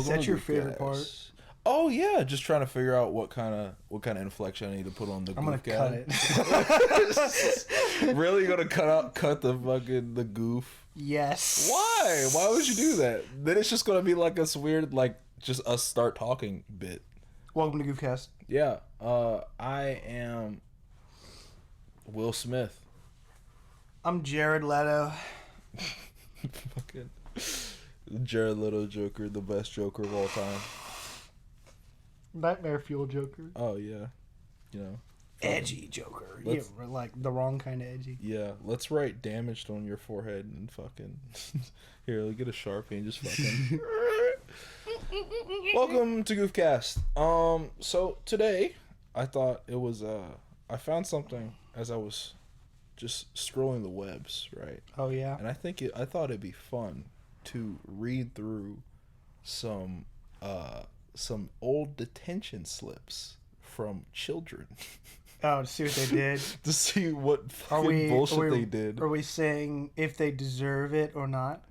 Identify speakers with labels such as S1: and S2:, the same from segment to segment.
S1: Is that your favorite
S2: part? Oh yeah, just trying to figure out what kind of inflection I need to put on the Goof.
S1: I'm gonna cut
S2: it. Really, you gonna cut the Goof?
S1: Yes.
S2: Why? Why would you do that? Then it's just gonna be like this weird, like just us start talking bit.
S1: Welcome to Goofcast.
S2: Yeah. I am Will Smith.
S1: I'm Jared Leto.
S2: Fucking Jared Leto Joker, the best Joker of all time.
S1: Nightmare Fuel Joker.
S2: Oh yeah, you know,
S1: edgy Joker. Yeah, like the wrong kind of edgy.
S2: Yeah, let's write damaged on your forehead and fucking here. Let's get a Sharpie and just fucking. Welcome to Goofcast. So today I thought it was I found something as I was just scrolling the webs, right?
S1: Oh yeah.
S2: And I thought it'd be fun to read through some old detention slips from children.
S1: Oh, to see what they did.
S2: To see what fucking bullshit they did.
S1: Are we saying if they deserve it or not?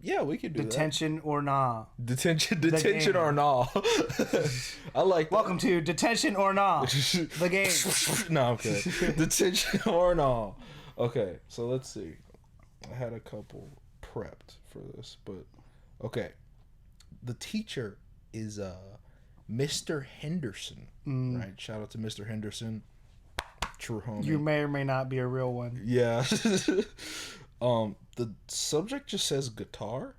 S2: Yeah, we could do
S1: Detention
S2: that.
S1: or nah.
S2: Detention or nah. I like that.
S1: Welcome to Detention or nah. The game.
S2: No, I'm kidding. Detention or nah. Okay, so let's see. I had a couple prepped for this, but okay. The teacher is Mr. Henderson, right? Shout out to Mr. Henderson, true homie.
S1: You may or may not be a real one.
S2: Yeah. The subject just says guitar,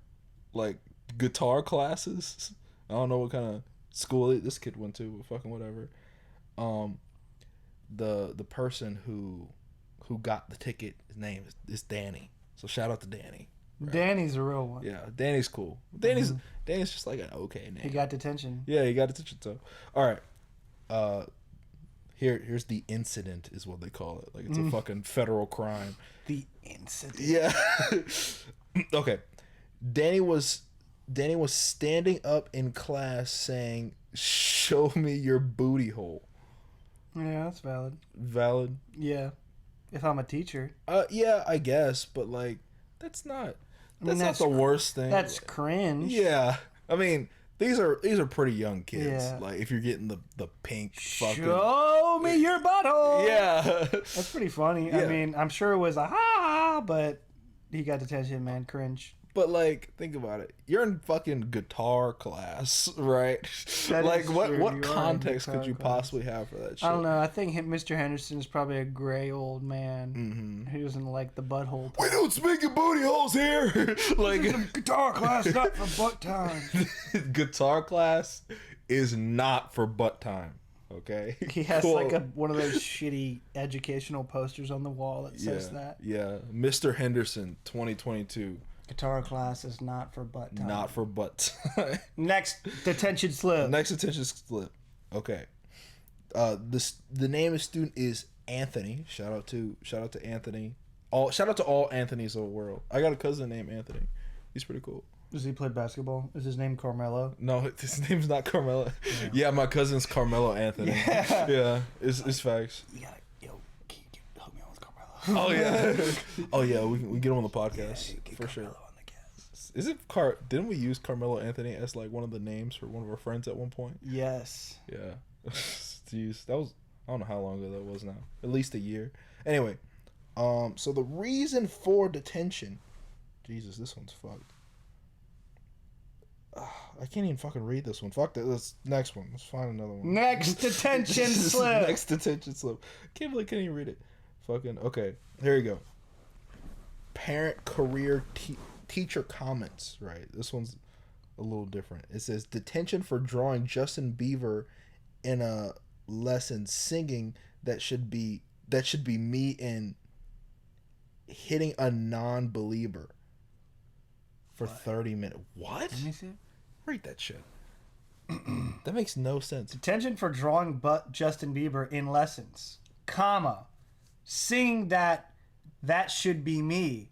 S2: like guitar classes. I don't know what kind of school this kid went to, but fucking whatever. The person who got the ticket, his name is Danny. So shout out to Danny.
S1: Right. Danny's a real one.
S2: Yeah, Danny's cool. Danny's just like an okay name.
S1: He got detention.
S2: Yeah, he got detention. So, all right. Here's the incident is what they call it. Like it's a fucking federal crime.
S1: The incident.
S2: Yeah. Okay. Danny was standing up in class saying, "Show me your booty hole."
S1: Yeah, that's valid.
S2: Valid.
S1: Yeah. If I'm a teacher.
S2: Yeah, I guess, but like that's not not the worst thing.
S1: That's cringe.
S2: Yeah. I mean, these are pretty young kids. Yeah. Like if you're getting the pink fucking
S1: show me your butthole.
S2: Yeah.
S1: That's pretty funny. Yeah. I mean, I'm sure it was a ha, but he got detention, man. Cringe.
S2: But like, think about it. You're in fucking guitar class, right? Like, what context could you possibly have for that shit?
S1: I don't know. I think Mr. Henderson is probably a gray old man who doesn't like the butthole.
S2: We don't speak of booty holes here. Like
S1: this is a guitar class, not for butt time.
S2: Guitar class is not for butt time. Okay.
S1: He has like one of those shitty educational posters on the wall that says that.
S2: Yeah, Mr. Henderson, 2022.
S1: Guitar class is not for butt time.
S2: Not for butt time.
S1: Next detention slip.
S2: Okay. The name of the student is Anthony. Shout out to Anthony. Shout out to all Anthonys of the world. I got a cousin named Anthony. He's pretty cool.
S1: Does he play basketball? Is his name Carmelo?
S2: No, his name's not Carmelo. Yeah, my cousin's Carmelo Anthony. Yeah, it's facts.
S1: You gotta, hook me on with Carmelo.
S2: Oh yeah, oh yeah. We get him on the podcast for
S1: Carmelo
S2: sure.
S1: On the cast.
S2: Is it Didn't we use Carmelo Anthony as like one of the names for one of our friends at one point?
S1: Yes.
S2: Yeah. Jeez, that was I don't know how long ago that was now. At least a year. Anyway, so the reason for detention. Jesus, this one's fucked. I can't even fucking read this one. Fuck that. Let's next one. Let's find another one.
S1: Next detention slip.
S2: Next detention slip. Can't even read it. Fucking okay. Here you go. Parent career teacher comments. Right. This one's a little different. It says detention for drawing Justin Bieber in a lesson singing that should be me and hitting a non-believer. For 30 minutes. What?
S1: Let me see.
S2: Read that shit. That makes no sense.
S1: Detention for drawing Justin Bieber in lessons, comma, singing that should be me,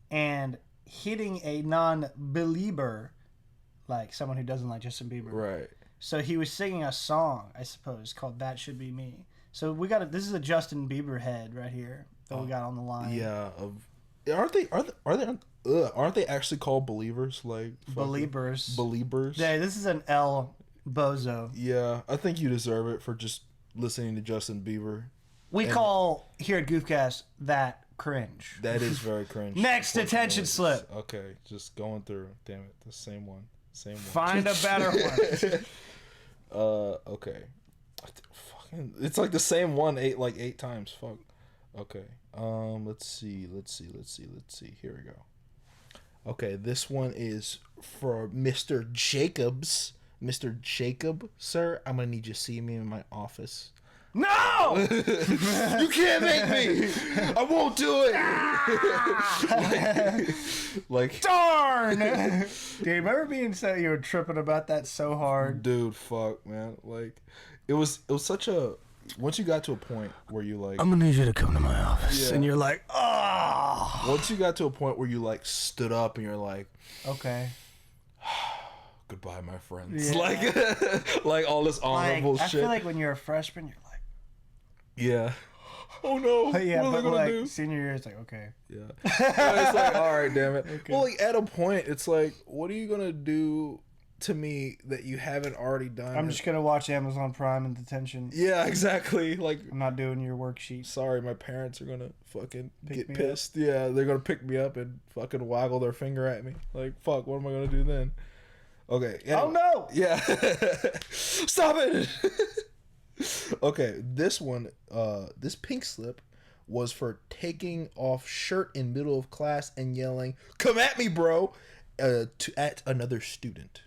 S1: and hitting a non-believer, like someone who doesn't like Justin Bieber.
S2: Right. So
S1: he was singing a song, I suppose, called "That Should Be Me." So this is a Justin Bieber head right here that we got on the line.
S2: Yeah. Are they? aren't they actually called believers? Like
S1: Believers.
S2: Believers.
S1: Yeah, this is an L bozo.
S2: Yeah, I think you deserve it for just listening to Justin Bieber.
S1: We call here at Goofcast that cringe.
S2: That is very cringe.
S1: Next detention slip.
S2: Okay, just going through. Damn it, the same one. Same one.
S1: Find a better one.
S2: Okay. Fucking, it's like the same one eight times. Fuck. Okay. Let's see. Here we go. Okay, this one is for Mr. Jacobs. Mr. Jacob, sir, I'm gonna need you to see me in my office.
S1: No!
S2: You can't make me! I won't do it! like
S1: Darn! Dude, remember being said you were tripping about that so hard?
S2: Dude, fuck, man. Like, it was such a... Once you got to a point where you like...
S1: I'm gonna need you to come to my office. Yeah. And you're like, oh!
S2: Once you got to a point where you like stood up and you're like...
S1: Okay.
S2: Goodbye, my friends. Yeah. Like all this honorable shit.
S1: I feel like when you're a freshman, you're like...
S2: Yeah. Oh no.
S1: Yeah,
S2: what are they gonna do?
S1: Senior year, it's like, okay.
S2: Yeah. It's like, all right, damn it. Okay. Well, like at a point, it's like, what are you gonna do to me that you haven't already done?
S1: I'm just gonna watch Amazon Prime and Detention.
S2: Yeah, exactly. Like,
S1: I'm not doing your worksheet.
S2: Sorry, my parents are gonna fucking get pissed. Up. Yeah, they're gonna pick me up and fucking waggle their finger at me. Like, fuck, what am I gonna do then? Okay. Anyway.
S1: Oh no.
S2: Yeah. Stop it. Okay, this one, this pink slip was for taking off shirt in middle of class and yelling, "Come at me, bro," at another student.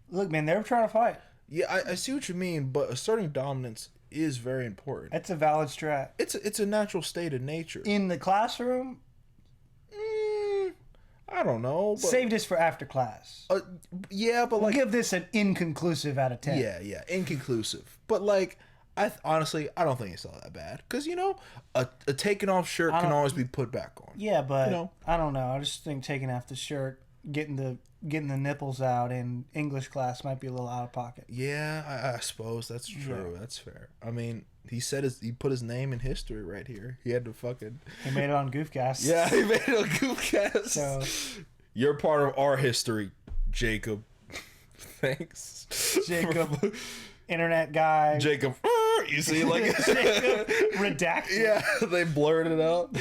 S1: Look, man, they were trying to fight.
S2: Yeah, I see what you mean, but asserting dominance is very important.
S1: It's a valid strat.
S2: It's a natural state of nature.
S1: In the classroom?
S2: I don't know. But,
S1: save this for after class.
S2: Yeah, but
S1: we'll give this an inconclusive out of 10.
S2: Yeah, inconclusive. But like, honestly, I don't think it's all that bad. Because, you know, a taken off shirt can always be put back on.
S1: Yeah, but, you know, I don't know. I just think taking off the shirt, getting the nipples out in English class might be a little out of pocket.
S2: Yeah, I suppose that's true. Yeah. That's fair. I mean, he put his name in history right here. He had to fucking...
S1: He made it on Goofcast.
S2: Yeah, he made it on Goofcast.
S1: So...
S2: You're part of our history, Jacob. Thanks.
S1: Jacob. Internet guy.
S2: Jacob. You see, like...
S1: Jacob redacted.
S2: Yeah, they blurred it out.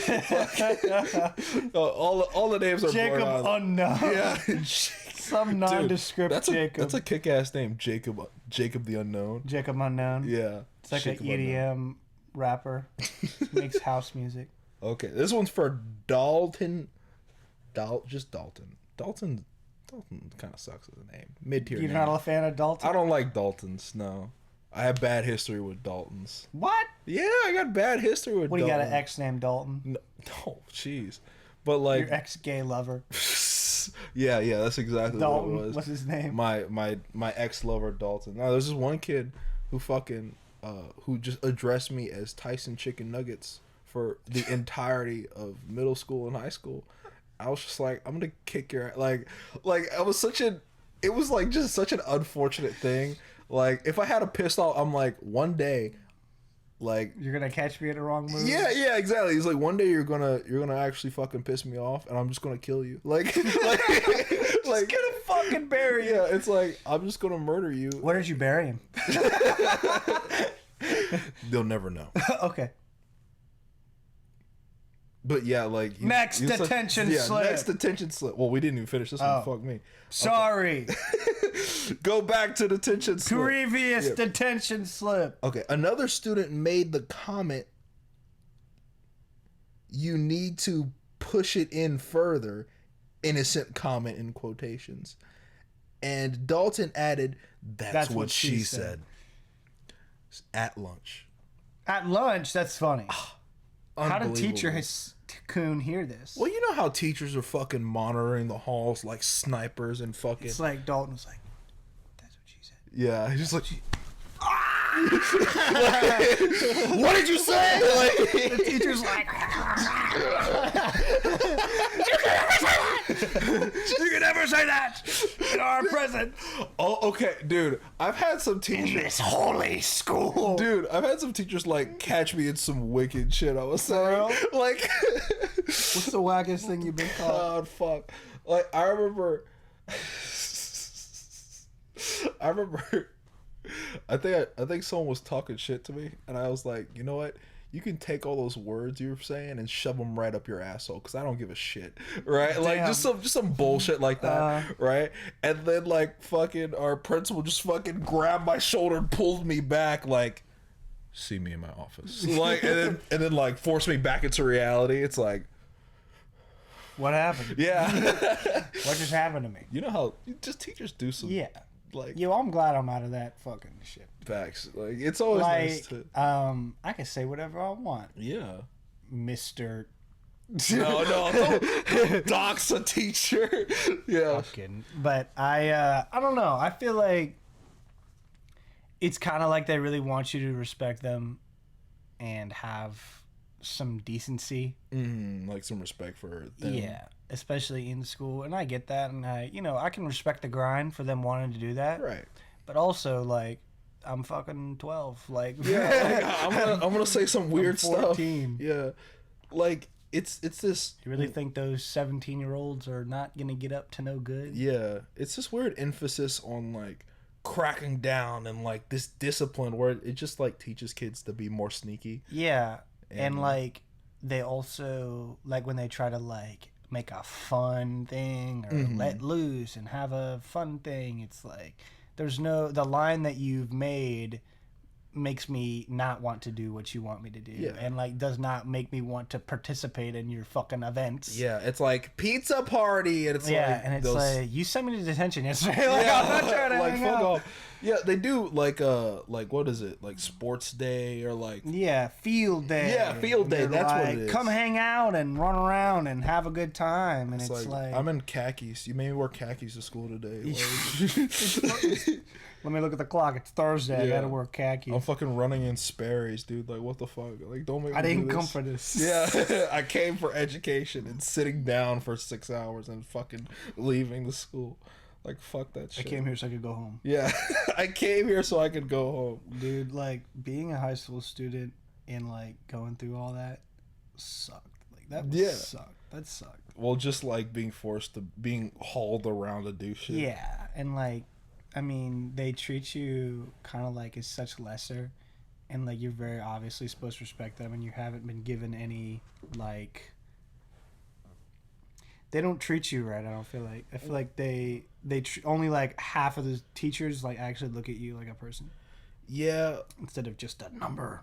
S2: all the names are
S1: Jacob
S2: blurred out.
S1: Unknown.
S2: Yeah.
S1: Some nondescript Jacob.
S2: That's a kick-ass name, Jacob the Unknown.
S1: Jacob Unknown.
S2: Yeah.
S1: It's like Jacob an EDM Unknown. Rapper. Makes house music.
S2: Okay, this one's for Dalton. Just Dalton. Dalton kind of sucks as a name. Mid-tier
S1: You're
S2: name.
S1: not a fan of Dalton?
S2: I don't like Daltons, no. I have bad history with Daltons.
S1: What?
S2: Yeah, I got bad history with Dalton.
S1: What, do you got an ex named Dalton?
S2: No, jeez. But like...
S1: Your ex-gay lover.
S2: yeah, that's exactly
S1: Dalton,
S2: what it was.
S1: What's his name?
S2: My ex-lover, Dalton. No, there's this one kid who fucking... who just addressed me as Tyson Chicken Nuggets for the entirety of middle school and high school. I was just like, I'm gonna kick your... Like I was it was like just such an unfortunate thing. Like, if I had a pistol, I'm like, one day, like...
S1: You're gonna catch me in the wrong move?
S2: Yeah, exactly. He's like, one day you're gonna actually fucking piss me off, and I'm just gonna kill you. Like just
S1: gonna fucking bury you.
S2: Yeah, it's like, I'm just gonna murder you.
S1: Where did you bury him?
S2: They'll never know.
S1: Okay.
S2: But yeah, like...
S1: Next detention slip.
S2: Next detention slip. Well, we didn't even finish this one. Fuck me.
S1: Sorry.
S2: Okay. Go back to detention slip.
S1: Previous detention slip.
S2: Okay, another student made the comment, "You need to push it in further," innocent comment in quotations. And Dalton added, that's what she said. At lunch.
S1: At lunch? That's funny. How did teacher coon hear this?
S2: Well, you know how teachers are fucking monitoring the halls like snipers and fucking...
S1: It's like Dalton was like, that's what she said.
S2: Yeah, he's just like... What did you say? Like,
S1: the teacher's like... You can never say that in our presence.
S2: Oh, okay, dude. I've had some
S1: In
S2: teachers.
S1: this holy school.
S2: Dude, I've had some teachers like catch me in some wicked shit. I was saying, like,
S1: What's the wackest thing you've been called?
S2: God, fuck. Like, I remember. I think someone was talking shit to me, and I was like, you know what? You can take all those words you were saying and shove them right up your asshole, because I don't give a shit, right?
S1: Damn.
S2: Like just some bullshit like that, right? And then like fucking our principal just fucking grabbed my shoulder and pulled me back, like, see me in my office, like, and then like forced me back into reality. It's like,
S1: What happened?
S2: yeah,
S1: What just happened to me?
S2: you know how just teachers do some like
S1: Yo, I'm glad I'm out of that fucking shit.
S2: facts. Like it's always nice to
S1: I can say whatever I want,
S2: yeah.
S1: Mr.
S2: No, don't dox a teacher. Yeah.
S1: Fucking. But I don't know. I feel like it's kind of like they really want you to respect them and have some decency.
S2: Like some respect for them.
S1: Yeah, especially in school, and I get that, and I can respect the grind for them wanting to do that.
S2: Right.
S1: But also, like, I'm fucking 12. Like,
S2: Yeah, like, I'm gonna say some weird stuff.
S1: 14.
S2: Yeah, like it's this.
S1: You really think those 17-year-olds are not gonna get up to no good?
S2: Yeah, it's this weird emphasis on like cracking down and like this discipline where it just like teaches kids to be more sneaky.
S1: Yeah, and like they also like when they try to like make a fun thing or let loose and have a fun thing. It's like the line that you've made makes me not want to do what you want me to do, and like does not make me want to participate in your fucking events.
S2: Yeah, it's like pizza party, and it's
S1: and it's like you sent me to detention yesterday. Like, I'm not trying to
S2: like
S1: hang
S2: fuck
S1: out.
S2: off. Yeah, they do like what is it, like sports day or like
S1: Field day.
S2: Yeah, field day,
S1: They're
S2: that's what
S1: like,
S2: it is.
S1: Come hang out and run around and have a good time, and it's like
S2: I'm in khakis. You made me wear khakis to school today.
S1: Let me look at the clock. It's Thursday. I gotta wear khakis.
S2: I'm fucking running in Sperry's, dude. Like, what the fuck? Like, don't make me
S1: I didn't
S2: do
S1: come
S2: this.
S1: for this.
S2: Yeah, I came for education and sitting down for 6 hours and fucking leaving the school. Like, fuck that shit.
S1: I came here so I could go home.
S2: Yeah, I came here so I could go home.
S1: Dude, like, being a high school student and, like, going through all that sucked. Like, that sucked. That sucked.
S2: Well, just, like, being hauled around to do shit.
S1: Yeah, and, like, I mean, they treat you kind of like as such lesser, and like you're very obviously supposed to respect them, and you haven't been given any like. They don't treat you right. I don't feel like. I feel like they only like half of the teachers like actually look at you like a person.
S2: Yeah.
S1: Instead of just a number.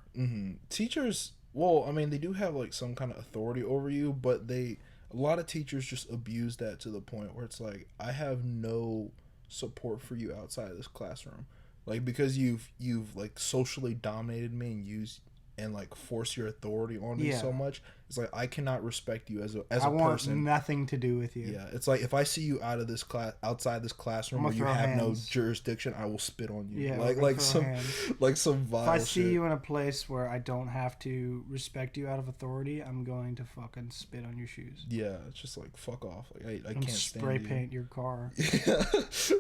S2: Teachers. Well, I mean, they do have like some kind of authority over you, but a lot of teachers just abuse that to the point where it's like, I have no support for you outside of this classroom, like, because you've like socially dominated me and used and like force your authority on me so much. It's like I cannot respect you as a
S1: I want
S2: person.
S1: nothing to do with you.
S2: Yeah, it's like if I see you out of this outside this classroom where you have no jurisdiction, I will spit on you.
S1: Yeah,
S2: like some vile
S1: If I see
S2: shit.
S1: you in a place where I don't have to respect you out of authority, I'm going to fucking spit on your shoes.
S2: Yeah, it's just like fuck off. Like I
S1: And
S2: can't
S1: spray
S2: stand
S1: paint your car.
S2: Yeah,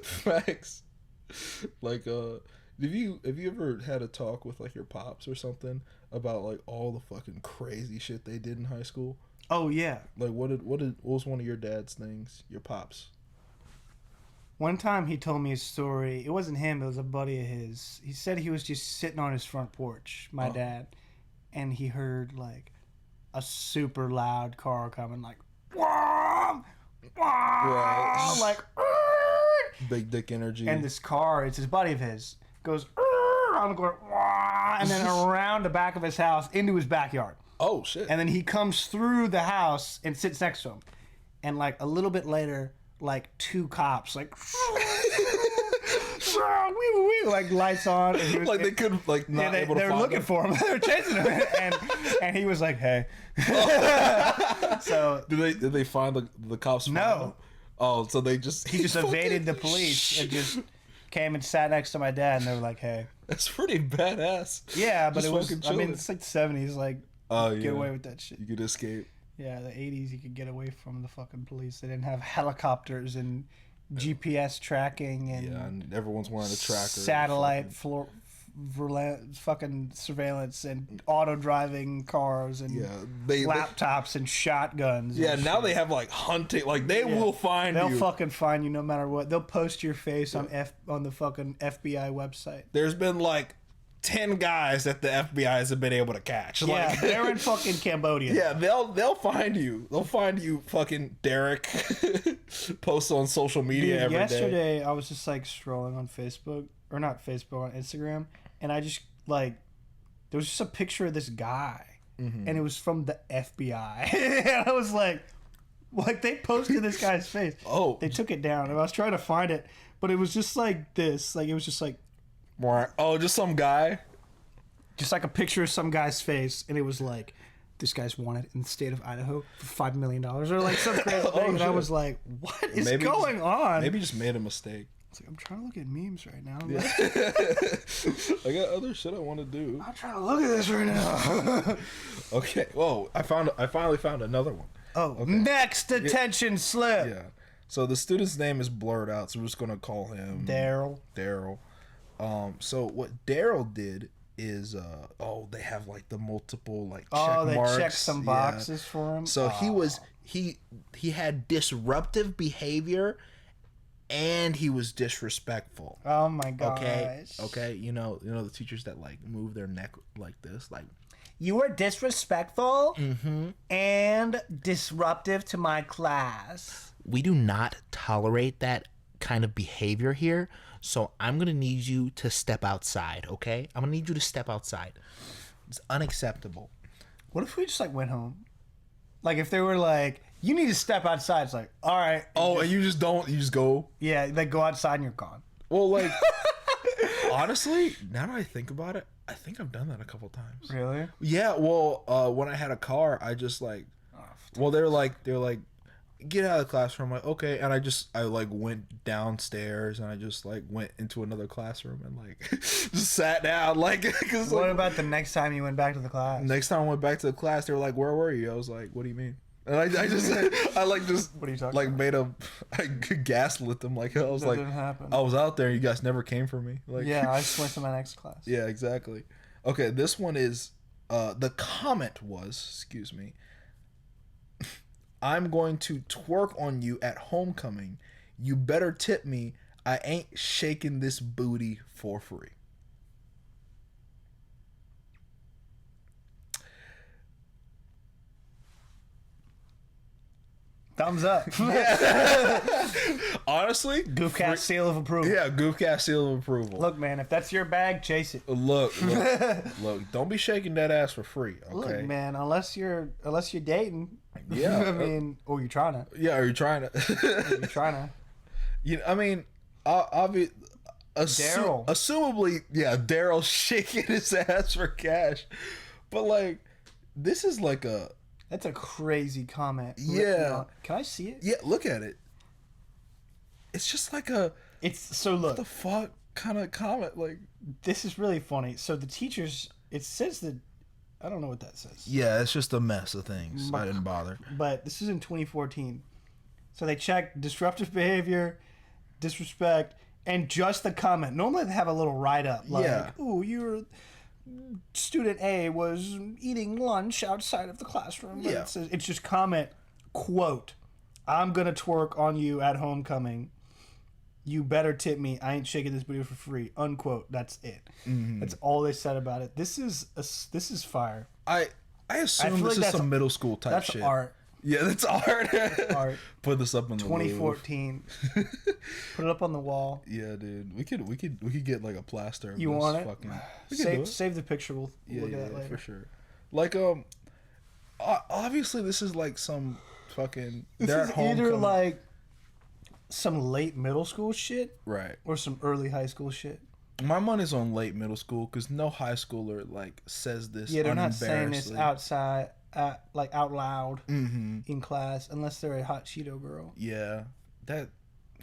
S2: facts. Like, have you ever had a talk with like your pops or something about like all the fucking crazy shit they did in high school?
S1: Oh yeah.
S2: Like what was one of your dad's things? Your pops.
S1: One time he told me a story. It wasn't him. It was a buddy of his. He said he was just sitting on his front porch, my dad, and he heard like a super loud car coming, like, wah, wah,
S2: Right.
S1: like,
S2: Big dick energy.
S1: and this car, it's his buddy of his, goes on the corner, wah, and then around the back of his house into his backyard.
S2: Oh shit.
S1: And then he comes through the house and sits next to him. And like a little bit later, like two cops, like, like lights on. And he was,
S2: like they couldn't like not able to
S1: they were
S2: find
S1: looking
S2: him.
S1: for him. They were chasing him, and he was like, "Hey." So
S2: Did they find the cops? Find
S1: No.
S2: him? Oh, so they just
S1: he just evaded the police and just came and sat next to my dad, and they were like, "Hey."
S2: That's pretty badass.
S1: Yeah, but
S2: Just
S1: it was.
S2: fucking
S1: I mean,
S2: chilling.
S1: it's like the '70s. Like,
S2: Oh yeah.
S1: get away with that shit.
S2: You could escape.
S1: Yeah, the 80s, you could get away from the fucking police. They didn't have helicopters and GPS tracking and,
S2: and everyone's wearing a tracker.
S1: Satellite fucking surveillance and auto driving cars and laptops and shotguns.
S2: Yeah,
S1: and
S2: now
S1: shit.
S2: they have like hunting. Like they will find you.
S1: They'll fucking find you no matter what. They'll post your face on the fucking FBI website.
S2: There's been like 10 guys that the FBI has been able to catch.
S1: Yeah,
S2: Like,
S1: they're in fucking Cambodia.
S2: Yeah, they'll find you. They'll find you, fucking Derek. Post on social media every day.
S1: Yesterday, I was just like scrolling on Facebook, or not Facebook, on Instagram, and I just like there was just a picture of this guy, and it was from the FBI. And I was like they posted this guy's face.
S2: Oh,
S1: They took it down, and I was trying to find it, but it was just like this. Like it was just like.
S2: oh, just some guy.
S1: Just like a picture of some guy's face, and it was like, this guy's wanted in the state of Idaho for $5 million, or like some crazy thing. And I was like, what is going on?
S2: Maybe just made a mistake.
S1: It's like, I'm trying to look at memes right now.
S2: Yeah. I got other shit I want to do.
S1: I'm trying to look at this right now.
S2: Okay. Whoa! I finally found another one.
S1: Oh, okay. Next detention slip.
S2: Yeah. So the student's name is blurred out, so we're just gonna call him
S1: Daryl.
S2: So what Daryl did is they have like the multiple like check
S1: Oh, they
S2: marks.
S1: checked some boxes for him.
S2: So he had disruptive behavior and he was disrespectful.
S1: Oh my gosh.
S2: Okay, you know the teachers that like move their neck like this, like
S1: you were disrespectful and disruptive to my class.
S3: We do not tolerate that kind of behavior here. So I'm going to need you to step outside, okay? I'm going to need you to step outside. It's unacceptable.
S1: What if we just like went home? Like if they were like, you need to step outside. It's like, all right.
S2: and you just go.
S1: Yeah, they go outside and you're gone.
S2: Well, like honestly, now that I think about it, I think I've done that a couple times.
S1: Really?
S2: Yeah, well, when I had a car, I just like they're like get out of the classroom. I'm like, okay, and I like went downstairs and I just like went into another classroom and like just sat down like. Cause,
S1: What
S2: like,
S1: about the next time you went back to the class?
S2: next time I went back to the class, they were like, "Where were you?" I was like, "What do you mean?" And I just
S1: What are you talking
S2: like
S1: about?
S2: I gaslit them like I was
S1: That
S2: like
S1: didn't happen.
S2: I was out there. You guys never came for me. Like
S1: Yeah, I just went to my next class.
S2: yeah, exactly. Okay, this one is the comment was, excuse me. I'm going to twerk on you at homecoming. You better tip me. I ain't shaking this booty for free.
S1: Thumbs up.
S2: Honestly,
S1: Goofcast seal of approval.
S2: yeah, Goofcast seal of approval.
S1: Look, man, if that's your bag, chase it.
S2: Look, don't be shaking that ass for free, okay?
S1: Look, man, unless you're dating.
S2: Yeah.
S1: I mean, or you're trying to.
S2: Yeah, are you trying to?
S1: You're trying to.
S2: You know, I mean, obviously,
S1: Daryl.
S2: assumably, yeah, Daryl shaking his ass for cash, but like, this is like a
S1: That's a crazy comment.
S2: Yeah.
S1: Can I see it?
S2: yeah. Look at it. It's just like a
S1: It's so look.
S2: what the fuck kind of comment, like.
S1: This is really funny. So the teachers, it says that, I don't know what that says,
S2: Yeah, it's just a mess of things. I didn't bother.
S1: but this is in 2014. So they check disruptive behavior, disrespect, and just the comment. Normally they have a little write-up like,
S2: Yeah.
S1: ooh, your student A was eating lunch outside of the classroom.
S2: Yeah.
S1: It's just comment, quote, I'm going to twerk on you at homecoming. You better tip me. I ain't shaking this booty for free. Unquote. That's it.
S2: Mm-hmm.
S1: That's all they said about it. This is fire.
S2: I assume
S1: feel
S2: this
S1: like
S2: is some middle school type
S1: That's
S2: shit.
S1: art.
S2: Yeah, that's art.
S1: Art.
S2: Put this up in the
S1: 2014. Put it up on the wall.
S2: Yeah, dude. We could get like a plaster. Of
S1: You
S2: this
S1: want it?
S2: fucking, we can do it.
S1: Save the picture. We'll look at that later.
S2: for sure. Like obviously this is like some fucking.
S1: This
S2: they're
S1: is
S2: at home
S1: either
S2: coming-
S1: like some late middle school shit
S2: right.
S1: or some early high school shit.
S2: My money's on late middle school because no high schooler like says this.
S1: Yeah, they're not saying this
S2: unembarrassedly.
S1: outside, like out loud
S2: Mm-hmm.
S1: in class, unless they're a hot Cheeto girl.
S2: Yeah, that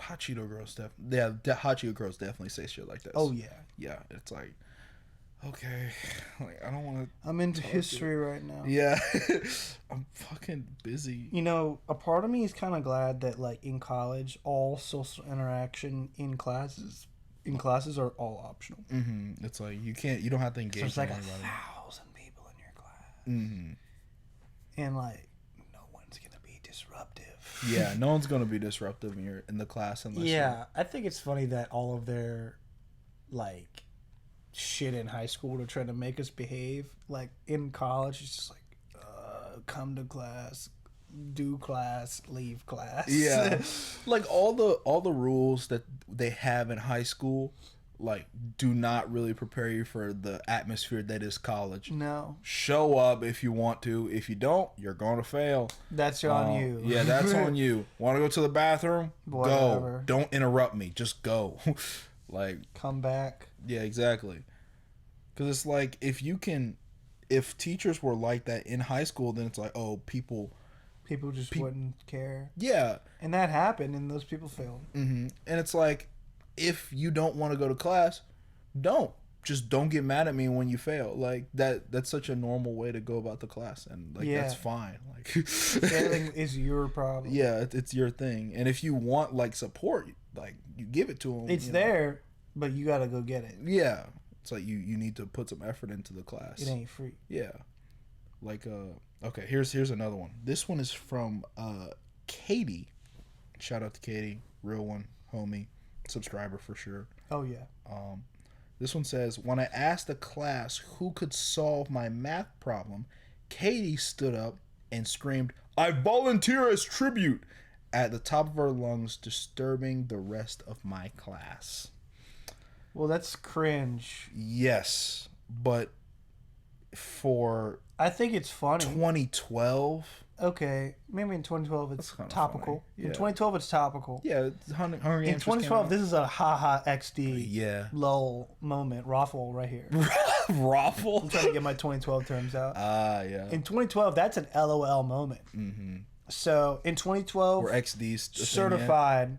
S2: hot Cheeto girls definitely. Yeah, hot Cheeto girls definitely say shit like this.
S1: Oh yeah.
S2: Yeah, it's like, okay, like I don't want
S1: I'm into history right now.
S2: to. Yeah, I'm fucking busy.
S1: You know, a part of me is kind of glad that, like, in college, all social interaction in classes are all optional.
S2: Mm-hmm. It's like you don't have to engage.
S1: So it's like
S2: with anybody.
S1: 1,000 people in your class,
S2: Mm-hmm.
S1: and like no one's gonna be disruptive.
S2: Yeah, no one's gonna be disruptive in the class unless.
S1: Yeah, I think it's funny that all of their like shit in high school to try to make us behave, like in college, it's just like come to class, do class, leave class.
S2: Yeah, like all the rules that they have in high school, like do not really prepare you for the atmosphere that is college.
S1: No,
S2: Show up if you want to. If you don't, you're going to fail.
S1: that's on you.
S2: Yeah, that's on you. Want to go to the bathroom?
S1: Whatever.
S2: Go. Don't interrupt me. Just go. Like,
S1: Come back.
S2: yeah, exactly. Because it's like if teachers were like that in high school, then it's like, oh, people
S1: Just wouldn't care,
S2: yeah.
S1: and that happened, and those people failed.
S2: Mm-hmm. And it's like, if you don't want to go to class, just don't get mad at me when you fail. Like that's such a normal way to go about the class, and like that's fine. Like
S1: Failing is your problem.
S2: yeah, it's your thing. And if you want like support, like you give it to them.
S1: It's there, but you gotta go get it.
S2: Yeah, it's like you need to put some effort into the class.
S1: It ain't free.
S2: Yeah, like okay. Here's another one. This one is from Katie. Shout out to Katie, real one, homie, subscriber for sure.
S1: Oh yeah.
S2: This one says, when I asked the class who could solve my math problem, Katie stood up and screamed, "I volunteer as tribute," at the top of her lungs, disturbing the rest of my class.
S1: Well, that's cringe.
S2: Yes, but for
S1: I think it's funny.
S2: 2012,
S1: Okay, maybe in 2012 it's
S2: kinda
S1: topical.
S2: funny.
S1: In
S2: Yeah.
S1: 2012 it's topical.
S2: yeah, Hunger Games
S1: In
S2: just came
S1: 2012,
S2: out.
S1: this is a haha XD
S2: Yeah.
S1: lol moment, raffle right here.
S2: Raffle.
S1: I'm trying to get my 2012 terms out.
S2: Yeah.
S1: In 2012, that's an LOL moment.
S2: Mm-hmm.
S1: So in 2012,
S2: Or XD's a thing,
S1: certified.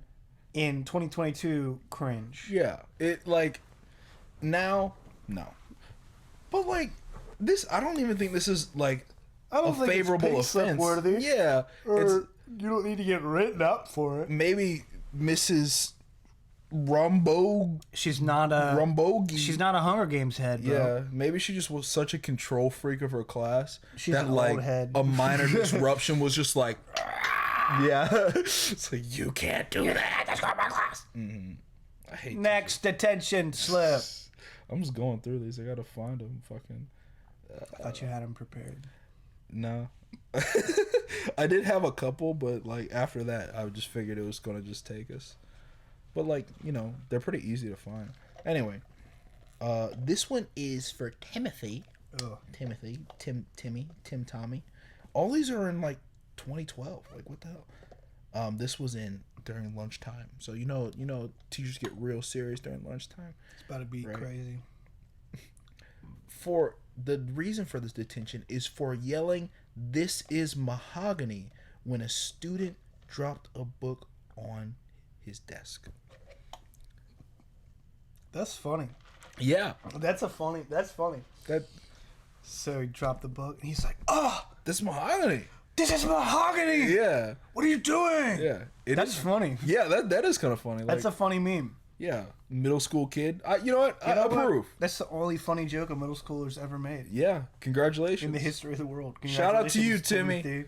S1: In 2022, cringe.
S2: Yeah, it like now, no, but like this, I don't even think this is like
S1: I don't
S2: a
S1: think
S2: favorable
S1: it's pink
S2: offense.
S1: slip worthy.
S2: Yeah,
S1: Or
S2: it's
S1: you don't need to get written up for it.
S2: maybe Mrs. Rumbo
S1: She's not a
S2: Rumbogi.
S1: She's not a Hunger Games head, bro.
S2: Yeah, maybe she just was such a control freak of her class
S1: She's
S2: that
S1: an
S2: like
S1: old head.
S2: a minor disruption was just like, yeah, it's like you can't do that. That's not my class. Mm-hmm. I hate
S1: Next detention slip.
S2: I'm just going through these. I gotta find them. Fucking
S1: I thought you had them prepared.
S2: no. I did have a couple, but like after that, I just figured it was gonna just take us. But like they're pretty easy to find. Anyway, this one is for Timothy.
S1: Ugh.
S2: Tim Tommy. All these are in like 2012. Like what the hell? This was during lunchtime. So teachers get real serious during lunchtime.
S1: It's about to be
S2: Right.
S1: crazy.
S2: For the reason for this detention is for yelling, "This is mahogany," when a student dropped a book on his desk.
S1: That's funny.
S2: Yeah,
S1: That's funny.
S2: that
S1: So he dropped the book and he's like, "Oh,
S2: this mahogany.
S1: this is mahogany.
S2: Yeah,
S1: What are you doing?"
S2: yeah. It
S1: That's
S2: is-
S1: funny.
S2: Yeah, that is kind of funny. Like,
S1: That's a funny meme.
S2: yeah, middle school kid. You know what? I
S1: You know what?
S2: approve.
S1: That's the only funny joke a middle schooler's ever made
S2: Yeah, congratulations.
S1: in the history of the world.
S2: Shout out to you,
S1: Congratulations,
S2: Timmy.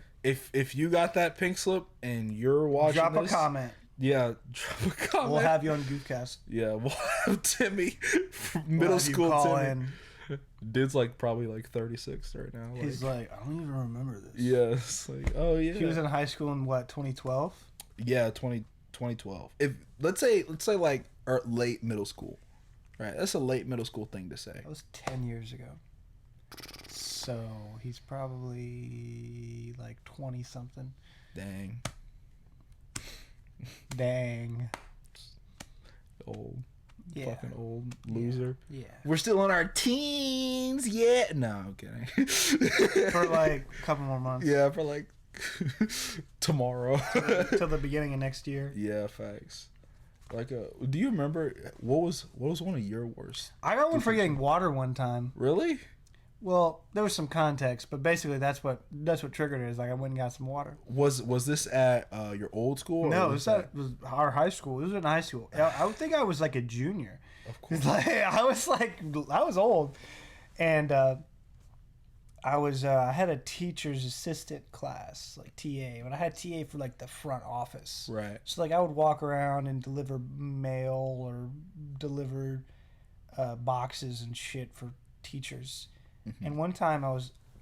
S2: If you got that pink slip and you're watching
S1: Drop
S2: this,
S1: a comment.
S2: yeah, drop a comment.
S1: We'll have you on Goofcast.
S2: Yeah, we'll have Timmy from
S1: We'll
S2: middle
S1: have you
S2: school.
S1: call
S2: Timmy.
S1: in.
S2: Dude's like probably like 36 right now.
S1: He's like, I don't even remember this.
S2: yeah, it's like, oh yeah.
S1: He was in high school in what, 2012?
S2: Yeah, 2012. If let's say like late middle school. Right. That's a late middle school thing to say.
S1: That was 10 years ago. So he's probably like 20 something.
S2: Dang.
S1: Dang.
S2: Old.
S1: Yeah.
S2: Fucking old loser.
S1: Yeah.
S2: We're still in our teens, yeah. No, I'm kidding.
S1: For like a couple more months.
S2: yeah, for like tomorrow.
S1: Till the beginning of next year.
S2: yeah, facts. Like, do you remember what was one of your worst?
S1: I got one for getting water one time.
S2: Really?
S1: Well, there was some context, but basically that's what triggered it. Is like I went and got some water.
S2: Was this at your old school? Or
S1: No, it
S2: was
S1: was our high school. It was in high school. I would think I was like a junior.
S2: Of course.
S1: I was old, and I had a teacher's assistant class, like TA, but I had TA for like the front office.
S2: Right.
S1: So like I would walk around and deliver mail or deliver boxes and shit for teachers. Mm-hmm. And one time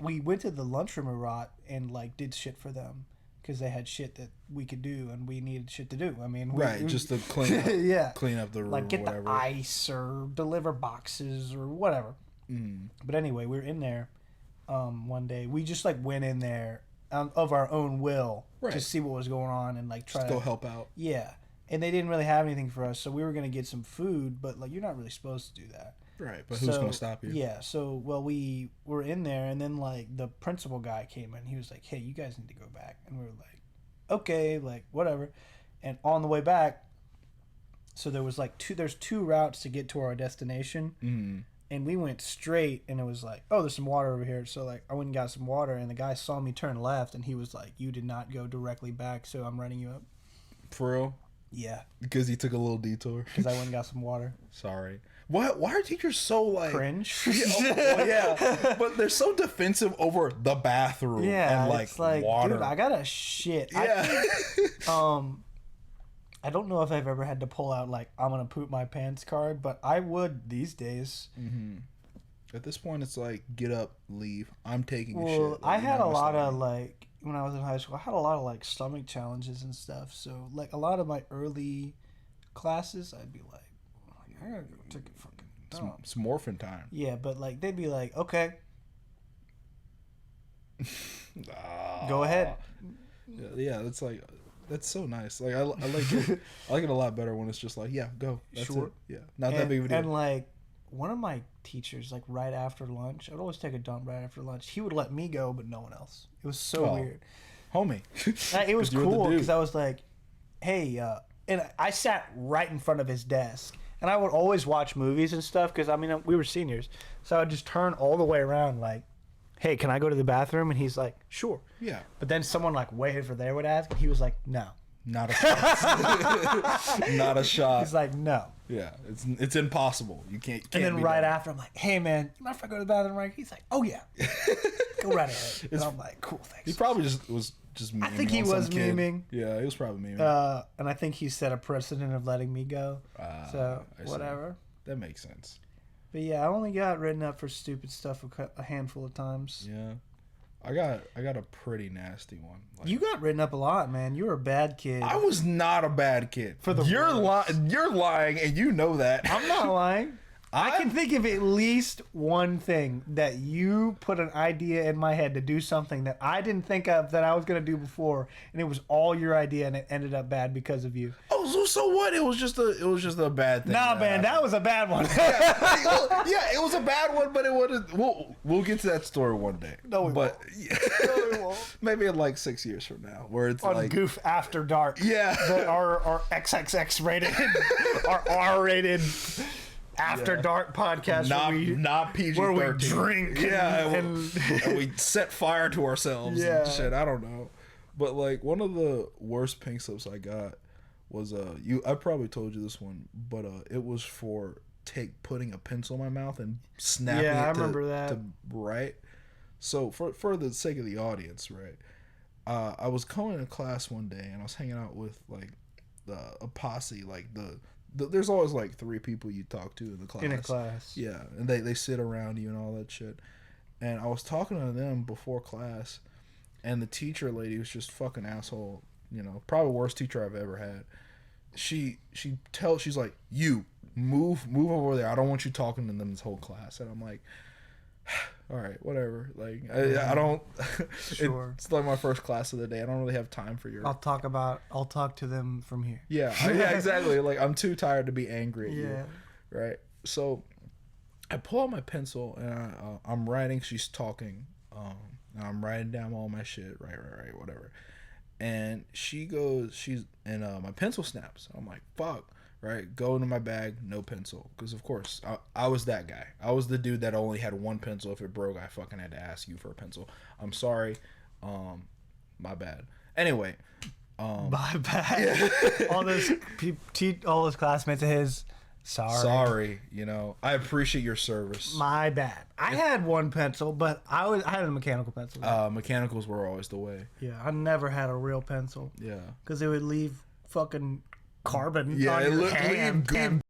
S1: we went to the lunchroom a lot and like did shit for them because they had shit that we could do and we needed shit to do. I mean,
S2: just to clean up,
S1: yeah,
S2: clean up the room,
S1: like get
S2: or whatever.
S1: the ice or deliver boxes or whatever.
S2: Mm.
S1: But anyway, we were in there one day. We just like went in there of our own will to see what was going on and like try to
S2: go help out.
S1: Yeah, and they didn't really have anything for us, so we were gonna get some food, but like you're not really supposed to do that.
S2: Right, but who's going to stop you?
S1: Yeah, so, we were in there, and then, like, the principal guy came in. He was like, hey, you guys need to go back. And we were like, okay, like, whatever. And on the way back, so there was, like, there's two routes to get to our destination.
S2: Mm.
S1: And we went straight, and it was like, oh, there's some water over here. So, like, I went and got some water, and the guy saw me turn left, and he was like, you did not go directly back, so I'm running you up.
S2: For real?
S1: Yeah.
S2: Because he took a little detour?
S1: Because I went and got some water.
S2: Sorry. Why are teachers so like
S1: cringe?
S2: Yeah, but they're so defensive over the bathroom and like,
S1: it's like
S2: water.
S1: Dude, I gotta shit.
S2: Yeah.
S1: I don't know if I've ever had to pull out like I'm gonna poop my pants card, but I would these days.
S2: Mm-hmm. At this point, it's like get up, leave. I'm taking a shit.
S1: Well, I had a lot of like when I was in high school. I had a lot of like stomach challenges and stuff. So like a lot of my early classes, I'd be like, I gotta go take a fucking dump.
S2: It's morphin' time.
S1: Yeah, but like they'd be like, okay, go ahead.
S2: Yeah, it's like that's so nice. Like I like it. I like it a lot better when it's just like, yeah, go. That's
S1: sure.
S2: it. Yeah, not that big of a deal.
S1: And like one of my teachers, like right after lunch, I would always take a dump right after lunch. He would let me go, but no one else. It was so weird,
S2: homie.
S1: It was cool because I was like, hey, and I sat right in front of his desk. And I would always watch movies and stuff because, I mean, we were seniors. So I would just turn all the way around like, hey, can I go to the bathroom? And he's like, sure.
S2: Yeah.
S1: But then someone like way over there would ask, and he was like, no.
S2: Not a shot. Not a shot.
S1: He's like, no.
S2: Yeah, it's impossible. You can't
S1: And then right
S2: done.
S1: after, I'm like, hey, man, you mind if I go to the bathroom right? He's like, oh, yeah. Go right ahead. And I'm like, cool, thanks.
S2: He probably was just memeing.
S1: I think he was memeing.
S2: Yeah, he was probably memeing.
S1: And I think he set a precedent of letting me go. So, whatever.
S2: That makes sense.
S1: But yeah, I only got written up for stupid stuff a handful of times.
S2: Yeah. I got a pretty nasty one. Like,
S1: you got written up a lot, man. You were a bad kid.
S2: I was not a bad kid. You're lying, and you know that.
S1: I'm not lying. I can think of at least one thing that you put an idea in my head to do something that I didn't think of that I was going to do before, and it was all your idea, and it ended up bad because of you.
S2: Oh, so what? It was just a bad thing.
S1: Nah, man, that was a bad one.
S2: Yeah, it was a bad one, but it wasn't. We'll get to that story one day.
S1: No, we won't. No, we won't.
S2: Maybe in like 6 years from now, where it's
S1: on
S2: like
S1: Goof After Dark.
S2: Yeah,
S1: our XXX rated, our R rated. After Dark podcast,
S2: not PG-13,
S1: where we drink,
S2: and we set fire to ourselves, and shit. I don't know, but like one of the worst pink slips I got was I probably told you this one, but it was for putting a pencil in my mouth and snapping it.
S1: I remember that.
S2: To write. So for the sake of the audience, right? I was going to class one day and I was hanging out with like a posse, like there's always like 3 people you talk to in the class.
S1: In a class.
S2: Yeah, and they sit around you and all that shit. And I was talking to them before class, and the teacher lady was just fucking asshole. You know, probably worst teacher I've ever had. She's like, you move over there. I don't want you talking to them this whole class. And I'm like, all right, whatever. Like I don't.
S1: Sure.
S2: It's like my first class of the day. I don't really have time for your.
S1: I'll talk to them from here.
S2: Yeah, exactly. Like I'm too tired to be angry at you. Right. So I pull out my pencil and I'm writing. She's talking. And I'm writing down all my shit. Right. Whatever. And my pencil snaps. I'm like, fuck. right? Go into my bag, no pencil. Because, of course, I was that guy. I was the dude that only had one pencil. If it broke, I fucking had to ask you for a pencil. I'm sorry. My bad. Anyway.
S1: My bad. Yeah. all those classmates of his, sorry.
S2: You know, I appreciate your service.
S1: My bad. I had one pencil, but I had a mechanical pencil.
S2: Mechanicals were always the way.
S1: Yeah, I never had a real pencil.
S2: Yeah.
S1: Because it would leave fucking carbon on
S2: it
S1: your hand.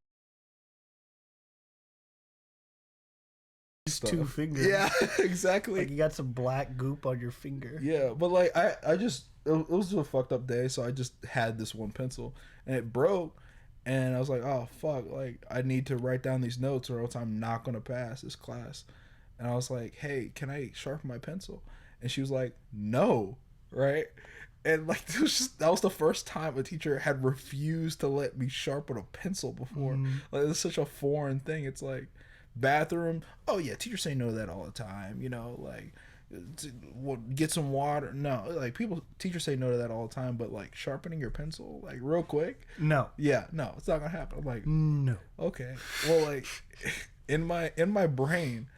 S1: Two fingers.
S2: Yeah, exactly.
S1: Like you got some black goop on your finger.
S2: Yeah, but like I just it was a fucked up day, so I just had this one pencil and it broke, and I was like, oh fuck, like I need to write down these notes or else I'm not gonna pass this class. And I was like, hey, can I sharpen my pencil? And she was like, no, right? And like that was the first time a teacher had refused to let me sharpen a pencil before. Like it's such a foreign thing. It's like bathroom, oh yeah, teachers say no to that all the time, you know, like get some water. No, like teachers say no to that all the time, but like sharpening your pencil like real quick,
S1: no,
S2: it's not gonna happen. I'm like,
S1: no.
S2: Okay, well, like in my brain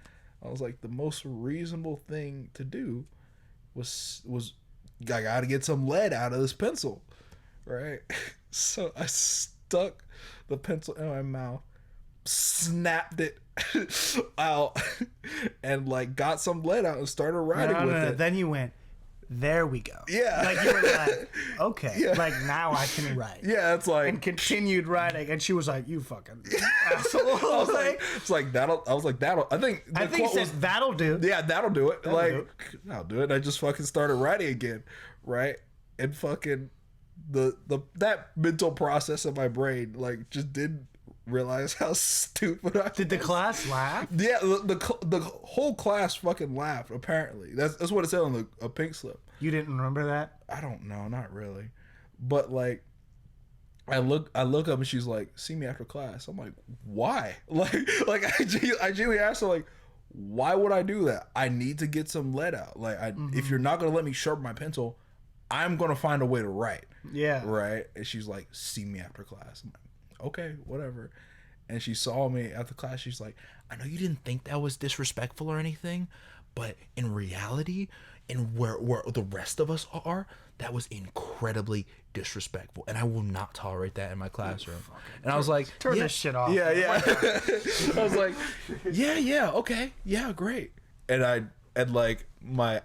S2: I was like, the most reasonable thing to do was I gotta get some lead out of this pencil, right? So I stuck the pencil in my mouth, snapped it out, and like got some lead out and started writing with it.
S1: Then you went, there we go.
S2: Yeah.
S1: Like you were like, okay, like now I can write.
S2: Yeah, it's like,
S1: and continued writing, and she was like, you fucking asshole.
S2: I was like, it's like that'll. I was like, that'll. I think
S1: it says that'll do.
S2: Yeah, that'll do it.
S1: That'll
S2: like
S1: do it.
S2: I'll do it. And I just fucking started writing again, right? And fucking that mental process in my brain like just didn't realize how stupid I was.
S1: Did the class laugh?
S2: Yeah, the whole class fucking laughed. Apparently, that's what it said on a pink slip.
S1: You didn't remember that?
S2: I don't know, not really. But like, I look up and she's like, "See me after class." I'm like, "Why?" Like I genuinely asked her like, "Why would I do that? I need to get some lead out. Like, if you're not gonna let me sharpen my pencil, I'm gonna find a way to write."
S1: Yeah.
S2: Right. And she's like, "See me after class." I'm like, okay, whatever. And she saw me after class. She's like,
S3: I know you didn't think that was disrespectful or anything, but in reality, and where the rest of us are, that was incredibly disrespectful, and I will not tolerate that in my classroom. And I was like,
S1: turn this shit off.
S2: Yeah. I was like, yeah, okay, yeah, great. And I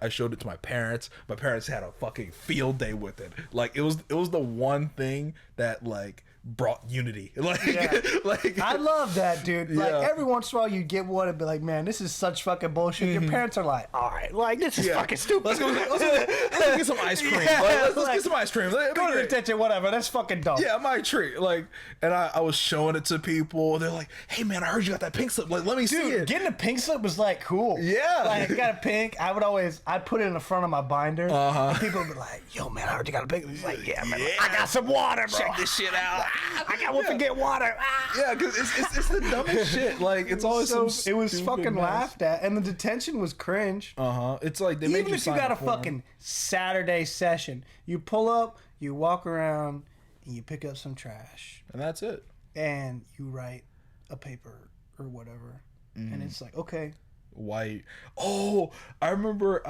S2: showed it to my parents. My parents had a fucking field day with it. Like it was the one thing that like brought unity. Like,
S1: yeah.
S2: like
S1: I love that, dude.
S2: Yeah.
S1: Like every once in a while you get one and be like, man, this is such fucking bullshit. Your parents are like, all right, like this is fucking stupid.
S2: Let's get some ice cream.
S1: Yeah,
S2: let's get some ice cream.
S1: Go to detention, whatever. That's fucking dumb.
S2: Yeah, my treat. Like, and I was showing it to people. They're like, hey man, I heard you got that pink slip. Like, let me see it.
S1: Getting a pink slip was like cool.
S2: Yeah.
S1: Like I got a pink. I'd put it in the front of my binder. And people would be like, yo man, I heard you got a pink. It's like, yeah, man. I got some water, bro.
S2: Check this shit out.
S1: I got one to get water.
S2: Yeah, because it's the dumbest shit. Like it's always
S1: it was fucking laughed at, and the detention was cringe.
S2: It's like they
S1: even
S2: make you
S1: if you got a fucking Saturday session, you pull up, you walk around, and you pick up some trash,
S2: and that's it,
S1: and you write a paper or whatever, and it's like, okay.
S2: Why? Oh, I remember.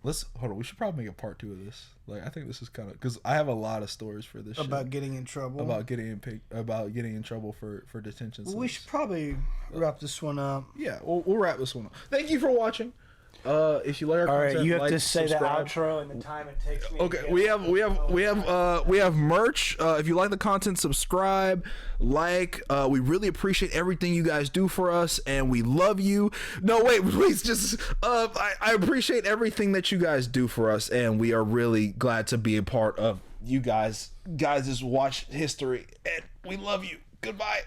S2: Let's hold on. We should probably make a part 2 of this. Like, I think this is kind of because I have a lot of stories for this.
S1: About
S2: shit.
S1: Getting in trouble.
S2: About getting in trouble for detention.
S1: We should probably wrap this one up.
S2: Yeah, we'll wrap this one up. Thank you for watching. If you like our content,
S1: right, you have
S2: like,
S1: to say
S2: subscribe.
S1: the outro and the time it takes me.
S2: Okay, we have merch. If you like the content, subscribe, like. We really appreciate everything you guys do for us, and we love you. No, wait, just I appreciate everything that you guys do for us, and we are really glad to be a part of you guys' watch history, and we love you. Goodbye.